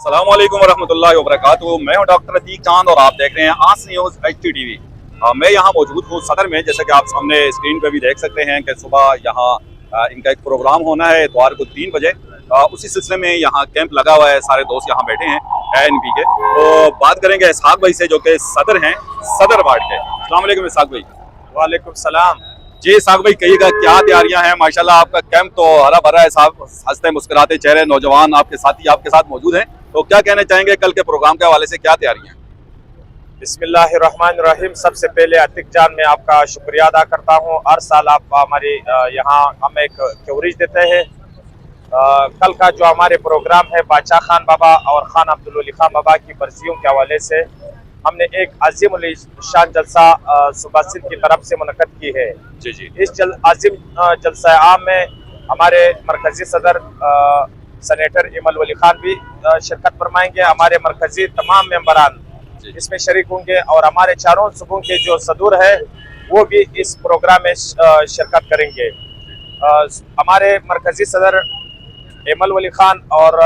अस्सलामुअलैकुम वरहमतुल्लाहि वबरकातुहू। मैं हूं डॉक्टर अतीक चांद और आप देख रहे हैं आस न्यूज़ HTTV। मैं यहाँ मौजूद हूँ सदर में, जैसे कि आप सामने स्क्रीन पे भी देख सकते हैं कि सुबह यहाँ इनका एक प्रोग्राम होना है इतवार को 3 बजे। उसी सिलसिले में यहाँ कैंप लगा हुआ है, सारे दोस्त यहाँ बैठे हैं ANP के। तो बात करेंगे इसहाक भाई से जो कि सदर हैं सदर वार्ड के। अस्सलाम वालेकुम इसहाक भाई। वालेकुम सलाम जी इसहाक भाई, कहिएगा क्या तैयारियां हैं? माशाल्लाह आपका कैंप तो हरा भरा है साहब, हंसते मुस्कुराते चेहरे, नौजवान आपके साथी आपके साथ मौजूद हैं। तो क्या कहना चाहेंगे कल के प्रोग्राम के हवाले से, क्या तैयारियां? बिस्मिल्लाहिर्रहमानिर्रहीम। सबसे पहले अतीक जान मैं आपका शुक्रिया अदा करता हूँ। हर साल आप हमारे यहाँ हमें एक कवरेज देते हैं। कल का जो हमारे प्रोग्राम है बादशाह खान बाबा और खान अब्दुल वली खान बाबा की बरसियों के हवाले से हमने एक अजीम उल शान जलसा सूबा सिंध की तरफ से मुनक़द की है। जी जी। इस अजीम जलसा आम में हमारे मरकजी सदर सेनेटर इमल वली खान भी शिरकत फरमाएंगे। हमारे मरकजी तमाम मेंबरान इसमें शरीक होंगे और हमारे चारों सूबों के जो सदूर है वो भी इस प्रोग्राम में शिरकत करेंगे। हमारे मरकजी सदर इमल वली खान और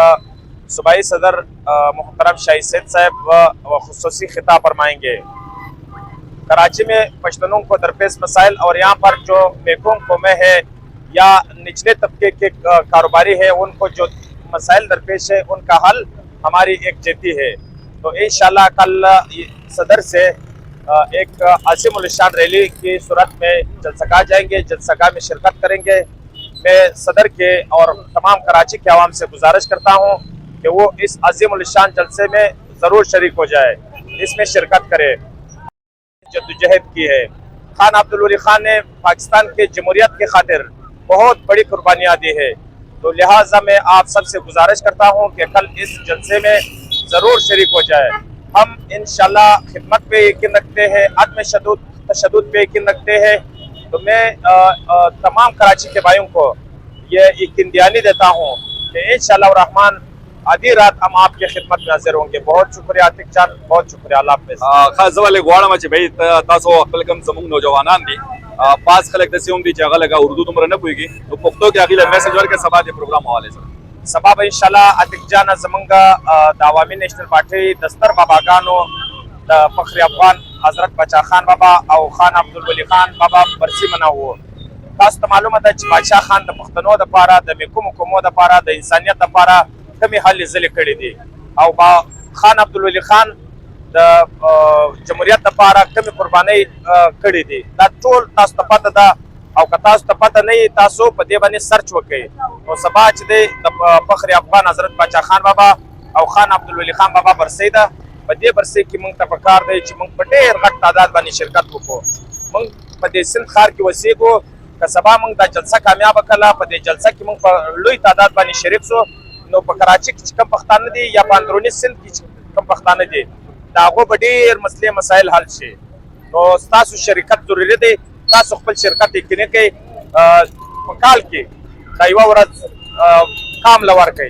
सूबाई सदर मोहतरम शाही सैद साहब खुसूसी खिताब फरमाएंगे। कराची में पश्तूनों को दरपेश मसाइल और यहाँ पर जो महकूम कौमें है या निचले तबके के कारोबारी है उनको जो मसाइल दरपेश है उनका हल हमारी एकजुटी है। तो इंशाल्लाह कल सदर से एक अजीम उल शान रैली की सूरत में जलसगा जाएंगे, जलसगा में शिरकत करेंगे। मैं सदर के और तमाम कराची के आवाम से गुजारिश करता हूँ कि वो इस अजीम उल शान जलसे में ज़रूर शरीक हो जाए, इसमें शिरकत करे। जद्दोजहद की है। खान अब्दुल वली खान ने पाकिस्तान के जमहूरियत की खातिर बहुत बड़ी कुर्बानियाँ दी है। तो लिहाजा मैं आप सबसे गुजारिश करता हूँ कि कल इस जलसे में ज़रूर शरीक हो जाए। हम इंशाल्लाह खिदमत पे यकीन रखते हैं, अदम तशद्दुद पे यकीन रखते हैं। तो मैं तमाम कराची के भाइयों को ये यकीन दहानी देता हूँ कि इंशाल्लाह रहमान आधी रात हम आपकी खिदमत में हाजिर होंगे। बहुत शुक्रिया अतीक जान, बहुत शुक्रिया। अल्लाह हाफ़िज़। खास वाले गुआड़ा में भाई तासो अकलकम समूह नौजवानान दी पास खलक दसी उम्दी जगह लगा उर्दू तुमरे न पुईगी तो पुख्तो के अगले मैसेज वर के सबा दे प्रोग्राम हवाले से सबब इंशाल्लाह अतीक जान जमंगा दावामी नेशनल पार्टी दस्तर बाबागानो फखर अफगान हजरत बचा खान बाबा और खान अब्दुल वली खान बाबा बरसी मना हुआ तास तो मालूम है बादशाह खान द पख्तनो द पारा द मिकुम कुमो द पारा द इंसानियत द पारा कमी हल ज़िले कड़ी दी और बा खान अब्दुल वली खान द जमहूरियत द पारा कमी कुर्बानी कड़ी दी दा टोल तास त पता दा और कतास त पता नहीं तासो पदे बने सर्च वके और सबाच दे फखर अफगान हजरत बादशाह खान बाबा और खान अब्दुल वली खान बाबा बरसेदा पदे बरसे की मंग तपकार दे ची मंग पटे गट तादाद बनी शिरकत को मंग पदे सिंध खार की वसी को कसबा मंग दा जलसा कामयाब कला पदे जलसा की मंग लुई तादाद बनी शरीक सो नो कराची की कम पख्तान दी या अंदरूनी सिंध की कम पख्तान दी दागो बड़े मसले मसाइल हल से तो तासु शरीकत जरूरी दे तासु खपल शिरकत इकने के पकाल के दाइवा वरद काम लवर के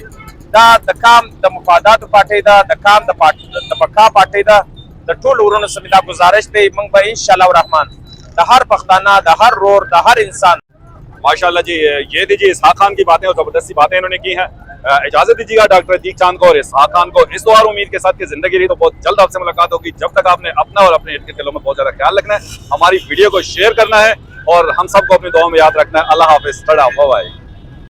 दा द काम द मुफादात पाटे दा द काम द पाट द बका पाटे दा द टोल उरों समिदा गुजारिश दे मंग बा इंशाल्लाह रहमान द हर पख्ताना द हर रोर द हर इंसान। माशाल्लाह जी, ये दीजिए इसहाक खान की बातें और ज़बरदस्ती बातें इन्होंने की हैं। इजाज़त दीजिएगा डॉक्टर अतीक चांद को और इसहाक खान को। इस दुआ उम्मीद के साथ कि जिंदगी रही तो बहुत जल्द आपसे मुलाकात होगी। जब तक आपने अपना और अपने इर्द गिर्द में बहुत ज़्यादा ख्याल रखना है, हमारी वीडियो को शेयर करना है और हम सबको अपनी दुआ में याद रखना है। अल्लाह हाफ़िज़।